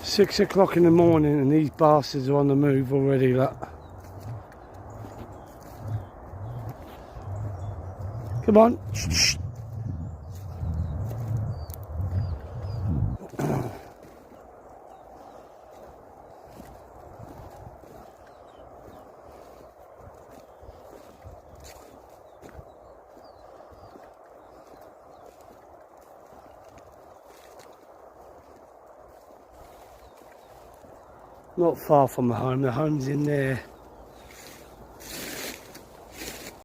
6 o'clock in the morning and these bastards are on the move already, look. Come on. Shh. Not far from the home. The home's in there.